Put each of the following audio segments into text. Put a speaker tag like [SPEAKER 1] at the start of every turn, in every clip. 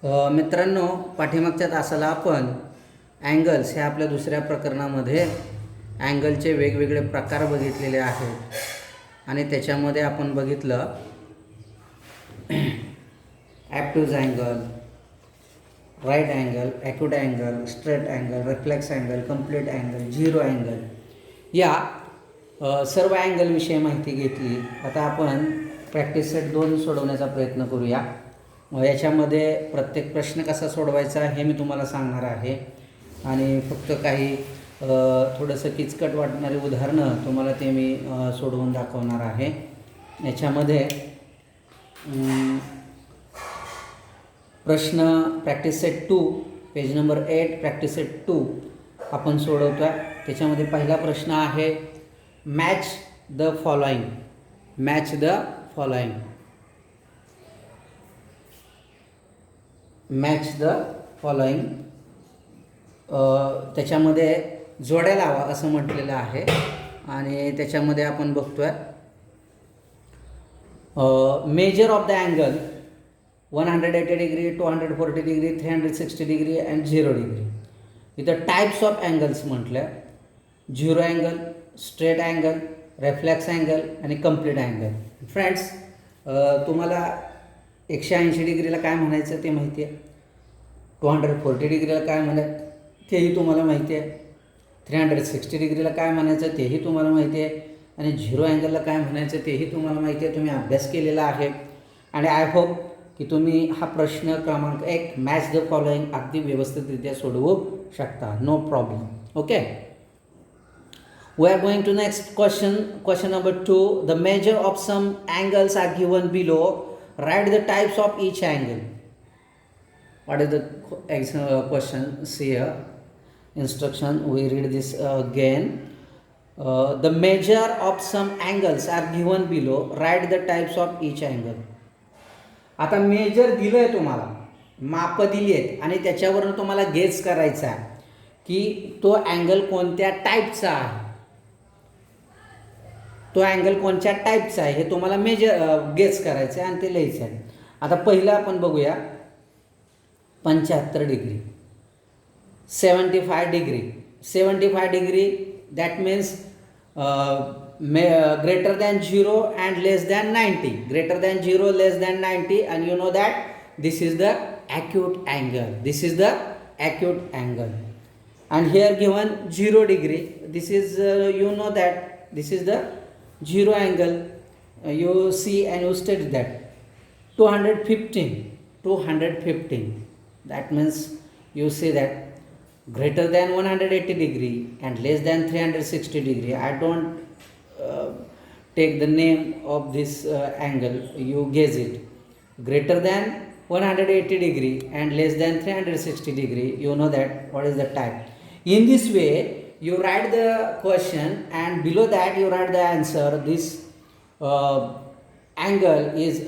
[SPEAKER 1] मित्रांनो, पाठीमागच्या तासाला आपण अँगल्स ह्या आपल्या दुसऱ्या प्रकरणामध्ये अँगलचे वेगवेगळे प्रकार बघितलेले आहेत आणि त्याच्यामध्ये आपण बघितलं acute angle, right angle, acute angle, straight angle, reflex angle, complete angle, zero angle या सर्व अँगलविषयी माहिती घेतली. आता आपण प्रॅक्टिस सेट 2 सोडवण्याचा प्रयत्न करूया. याच्यामध्ये प्रत्येक प्रश्न कसा सोडवायचा हे मी तुम्हाला सांगणार आहे आणि फक्त काही थोडंसं किचकट वाटणारी उदाहरणं तुम्हाला ते मी सोडवून दाखवणार आहे. याच्यामध्ये प्रश्न practice set 2 page number 8 practice set 2 आपण सोडवतो आहे. त्याच्यामध्ये पहिला प्रश्न आहे match the following. Match the following. Match the following. त्याच्यामध्ये जोड्या लावा असं म्हटलेलं आहे आणि त्याच्यामध्ये आपण बघतोय measure of the angle 180 degree, 240 degree, 360 degree and 0 degree. इथं टाईप्स ऑफ अँगल्स म्हटलं. Zero angle, straight angle, reflex angle आणि कंप्लीट अँगल. फ्रेंड्स, तुम्हाला 180 डिग्रीला काय म्हणायचं ते माहिती आहे. 240 डिग्रीला काय म्हणायचं तेही तुम्हाला माहिती आहे. 360 डिग्रीला काय म्हणायचं तेही तुम्हाला माहिती आहे आणि झिरो अँगलला काय म्हणायचं तेही तुम्हाला माहिती आहे. तुम्ही अभ्यास केलेला आहे आणि आय होप की तुम्ही हा प्रश्न क्रमांक 1 मॅच द फॉलोइंग अगदी व्यवस्थितरित्या सोडवू शकता. No problem. Okay. We are going to next question. Question number 2. The measure of some angles are given below. Write the types of each angle. What is the question? See here. Instruction. We read this again. The measure of some angles are given below. Write the types of each angle. आता major दिलं आहे तुम्हाला, माप दिली आहेत आणि त्याच्यावरून तुम्हाला गेस करायचा आहे की तो अँगल कोणत्या टाईपचा आहे. तो अँगल कोणत्या टाईपचा आहे हे तुम्हाला गेस करायचं आहे आणि ते लिहायचं आहे. आता पहिलं आपण बघूया 75 degree, 75 degree. 75 degree that means greater than 0 and less than 90. Greater than 0, less than 90, and you know that this is the acute angle. This is the acute angle. And here given 0 degree. This is you know that this is the zero angle. You see and you state that 215. 215. That means you see that greater than 180 degree and less than 360 degree. I don't take the name of this angle. You guess it. Greater than 180 degree and less than 360 degree. You know that what is the type. In this way you write the question and below that you write the answer. This angle is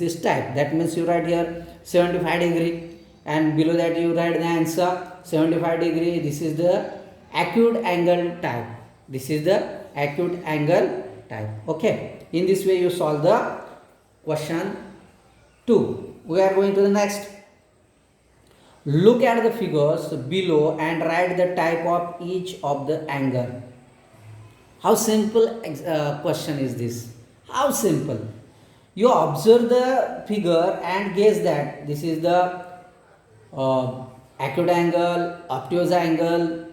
[SPEAKER 1] this type. That means you write here 75 degree and below that you write the answer 75 degree. This is the acute angle type. This is the acute angle type. Okay. In this way you solve the question 2. We are going to the next. Look at the figures below and write the type of each of the angle. How simple question is this? How simple. You observe the figure and guess that this is the acute angle, obtuse angle,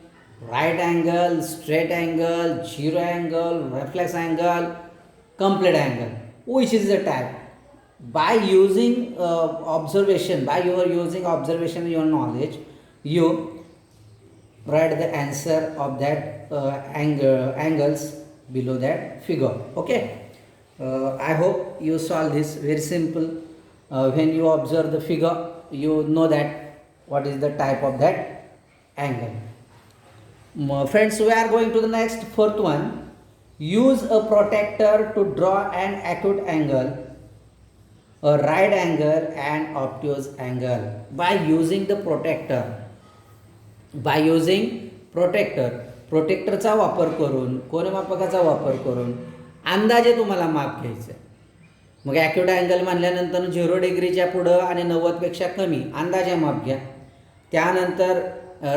[SPEAKER 1] right angle, straight angle, zero angle, reflex angle, complete angle. Which is the type? By using observation, by using observation, your knowledge, you write the answer of that angles below that figure. Okay. I hope you solve this. Very simple. When you observe the figure, you know that what is the type of that angle. Friends, we are going to the next, fourth one. Use a protractor to draw an acute angle, a right angle and obtuse angle. By using the protractor, by using प्रोटेक्टरचा वापर करून, कोनमापकाचा वापर करून अंदाजे तुम्हाला माप घ्यायचं. मग acute angle म्हणल्यानंतर 0 डिग्रीच्या पुढं आणि 90पेक्षा कमी अंदाजे माप घ्या. त्यानंतर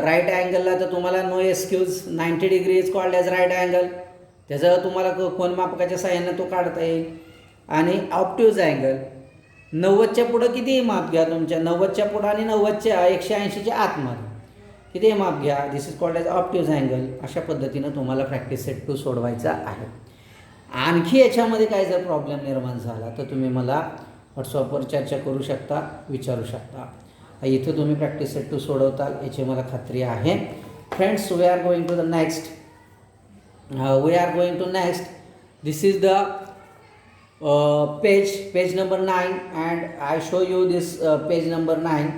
[SPEAKER 1] राईट अँगलला तर तुम्हाला no excuse, 90 degree is called as right angle. त्याचं तुम्हाला कोनमापकाच्या साहाय्याने तो काढता येईल. आणि ऑप्ट्यूज अँगल 90च्या पुढं कितीही माप घ्या, तुमच्या 90च्या पुढं आणि 90च्या 180च्या आतमध्ये कितीही माप घ्या. This is called as obtuse angle. अशा पद्धतीनं तुम्हाला प्रॅक्टिस सेट 2 सोडवायचा आहे. आणखी याच्यामध्ये काय जर प्रॉब्लेम निर्माण झाला तर तुम्ही मला व्हॉट्सअपवर चर्चा करू शकता, विचारू शकता. इथं तुम्ही प्रॅक्टिस सेट 2 सोडवताल याची मला खात्री आहे. Friends, we are going to the next. This is the page number 9, and I show you this page number 9.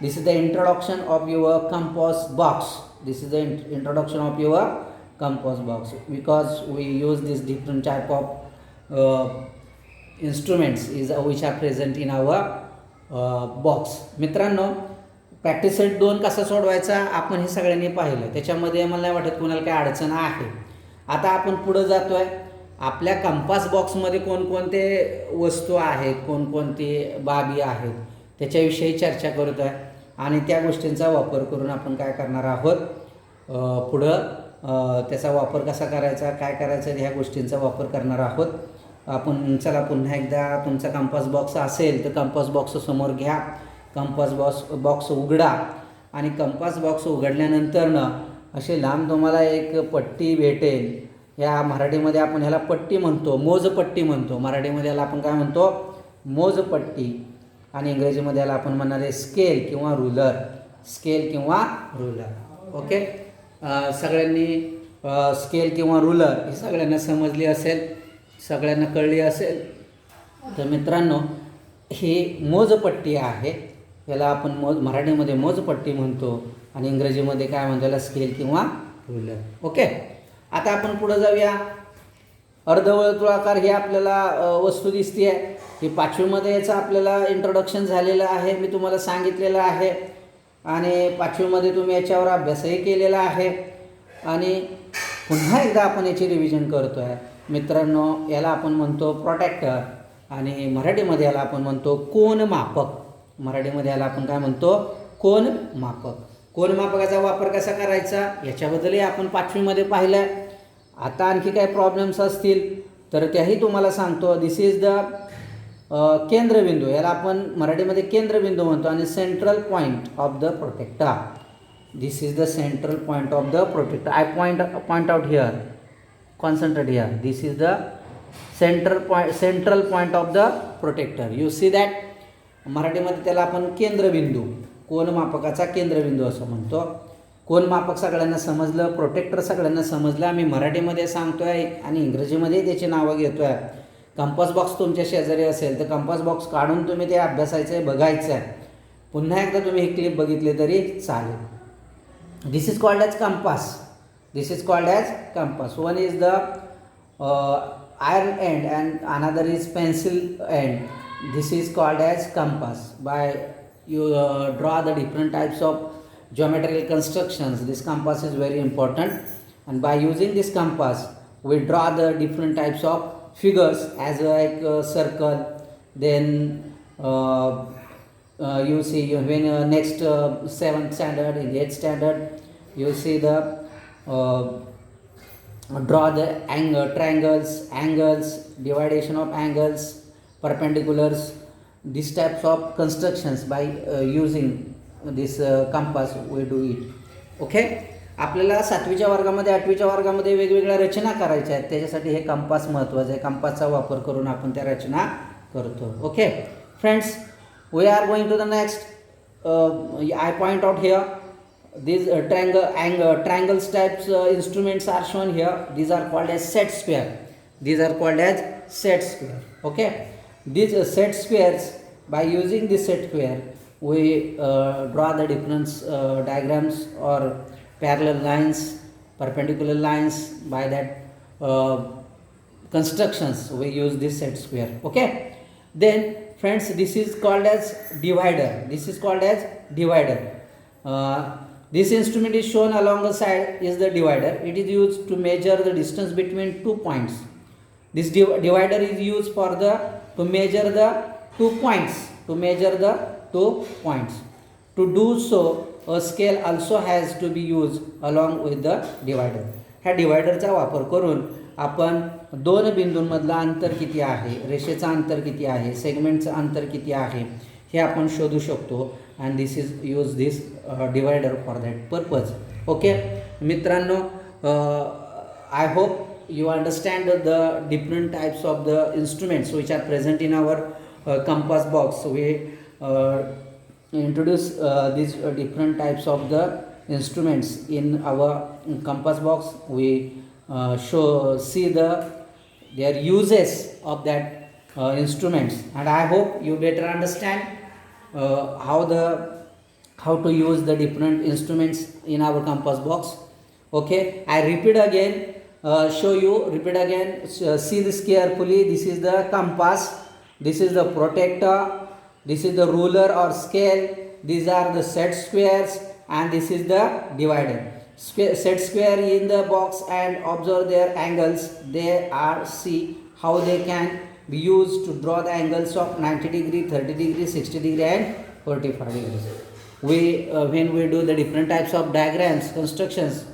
[SPEAKER 1] This is the introduction of your compass box. This is the introduction of your compass box, because we use this different type of instruments which are present in our box. मित्रांनो, practice set 2 कसा सोडवायचा आपण हे सगळ्यांनी पाहिलं. त्याच्यामध्ये मला नाही वाटत कोणाला काही अडचण आहे. आता आपण पुढं जातो आहे. आपल्या कंपास बॉक्समध्ये कोणकोणते वस्तू आहेत, कोणकोणते बाबी आहेत त्याच्याविषयी चर्चा करत आहे. आणि त्या गोष्टींचा वापर करून आपण काय करणार आहोत, पुढं त्याचा वापर कसा करायचा, काय करायचं ह्या गोष्टींचा वापर करणार आहोत आपण. चला पुन्हा एकदा, तुमचा कंपास बॉक्स असेल तर कंपास बॉक्स समोर घ्या, कंपास बॉक्स उघडा. आणि कंपास बॉक्स उघडल्यानंतर ना अशी लांब तुम्हाला एक पट्टी भेटेल. या मराठीमध्ये आपण ह्याला पट्टी म्हणतो, मोजपट्टी म्हणतो. मराठीमध्ये याला आपण काय म्हणतो, मोजपट्टी. आणि इंग्रजीमध्ये याला आपण म्हणणार आहे स्केल किंवा रुलर. स्केल किंवा रुलर. ओके, सगळ्यांनी स्केल किंवा रुलर ही सगळ्यांना समजली असेल, सगळ्यांना कळली असेल. तर मित्रांनो, ही मोजपट्टी आहे. याला आपण मराठीमध्ये मोजपट्टी म्हणतो आणि इंग्रजीमध्ये काय म्हणतो, याला स्केल किंवा रुलर. ओके, आता आपण पुढं जाऊया. अर्धवर्तुळाकार ही आपल्याला वस्तू दिसते आहे. ही 5वीमध्ये याचं आपल्याला इंट्रोडक्शन झालेलं आहे, मी तुम्हाला सांगितलेलं आहे. आणि 5वीमध्ये तुम्ही याच्यावर अभ्यासही केलेला आहे. आणि पुन्हा एकदा आपण याची रिव्हिजन करतो आहे. मित्रांनो, याला आपण म्हणतो प्रोटेक्टर आणि मराठीमध्ये याला आपण म्हणतो कोनमापक. मराठीमध्ये याला आपण काय म्हणतो, कोनमापक. कोनमापकाचा वापर कसा करायचा याच्याबद्दलही आपण 5वीमध्ये पाहिलं आहे. आता आणखी काय प्रॉब्लेम्स असतील तर त्याही तुम्हाला सांगतो. दिस इज द केंद्रबिंदू. याला आपण मराठीमध्ये केंद्रबिंदू म्हणतो. आणि central point of the protector. This is the central point of the protector. I point out here, concentrate here. This is the central point of the protector. You see that. मराठीमध्ये त्याला आपण केंद्रबिंदू, कोनमापकाचा केंद्रबिंदू असं म्हणतो. कोनमापक सगळ्यांना समजलं, प्रोटेक्टर सगळ्यांना समजलं. आम्ही मराठीमध्ये सांगतो आहे आणि इंग्रजीमध्ये त्याची नावं घेतो आहे. कंपास बॉक्स तुमच्या शेजारी असेल तर कंपास बॉक्स काढून तुम्ही ते अभ्यासायचं आहे, बघायचं आहे. पुन्हा एकदा तुम्ही ही क्लिप बघितली तरी चालेल. This is called as compass. This is called as compass. One is the iron end and another is pencil end. This is called as compass. By you draw the different types of geometrical constructions. This compass is very important, and by using this compass we draw the different types of figures as like circle. Then you see when next 7th standard, in 8th standard you see the draw the triangles, angles, dividation of angles, perpendiculars. These types of constructions by using this compass we do it. Okay, आपल्याला 7वीच्या वर्गामध्ये 8वीच्या वर्गामध्ये वेगवेगळ्या रचना करायच्या आहेत. त्याच्यासाठी हे compass महत्त्वाचं आहे. कंपासचा वापर करून आपण त्या रचना करतो. Okay friends, we are going to the next. I point out here. These triangles types instruments are shown here. These are called as set square. These are called as set square. Okay, these set squares, by using this set square we draw the different diagrams or parallel lines, perpendicular lines. By that constructions we use this set square. Okay, then friends, this is called as divider. This is called as divider. This instrument is shown along the side is the divider. It is used to measure the distance between 2 points. This divider is used for the to measure the 2 points. To do so, a scale also has to be used along with the divider. ह्या डिवायडरचा वापर करून आपण दोन बिंदूंमधलं अंतर किती आहे, रेषेचं अंतर किती आहे, सेगमेंटचं अंतर किती आहे हे आपण शोधू शकतो. And this is use this divider for that purpose. Okay मित्रांनो, I hope you understand the different types of the instruments which are present in our compass box. We introduce these different types of the instruments in our compass box. We see their uses of that instruments, and I hope you better understand how to use the different instruments in our compass box. Okay, I repeat again. See this carefully. This is the compass, this is the protector, this is the ruler or scale, these are the set squares, and this is the divider. Set square in the box and observe their angles. They are, see how they can be used to draw the angles of 90 degree, 30 degree, 60 degree and 45 degrees. When we do the different types of diagrams, constructions,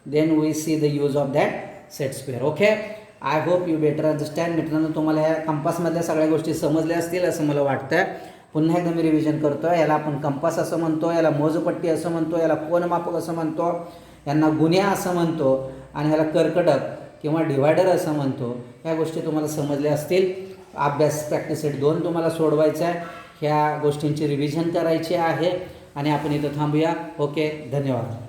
[SPEAKER 1] then we see the use of that set square. Okay, I hope you better understand. मित्रांनो, तुम्हाला ह्या कंपासमधल्या सगळ्या गोष्टी समजल्या असतील असं मला वाटतं. पुन्हा एकदा मी रिव्हिजन करतो. याला आपण कंपास असं म्हणतो, याला मोजपट्टी असं म्हणतो, याला कोनमापक असं म्हणतो, यांना गुन्ह्या असं म्हणतो, आणि ह्याला कर्कटक किंवा डिवायडर असं म्हणतो. ह्या गोष्टी तुम्हाला समजल्या असतील. अभ्यास प्रॅक्टिस सेट 2 तुम्हाला सोडवायचा आहे. ह्या गोष्टींची रिव्हिजन करायची आहे आणि आपण इथं थांबूया. ओके, धन्यवाद.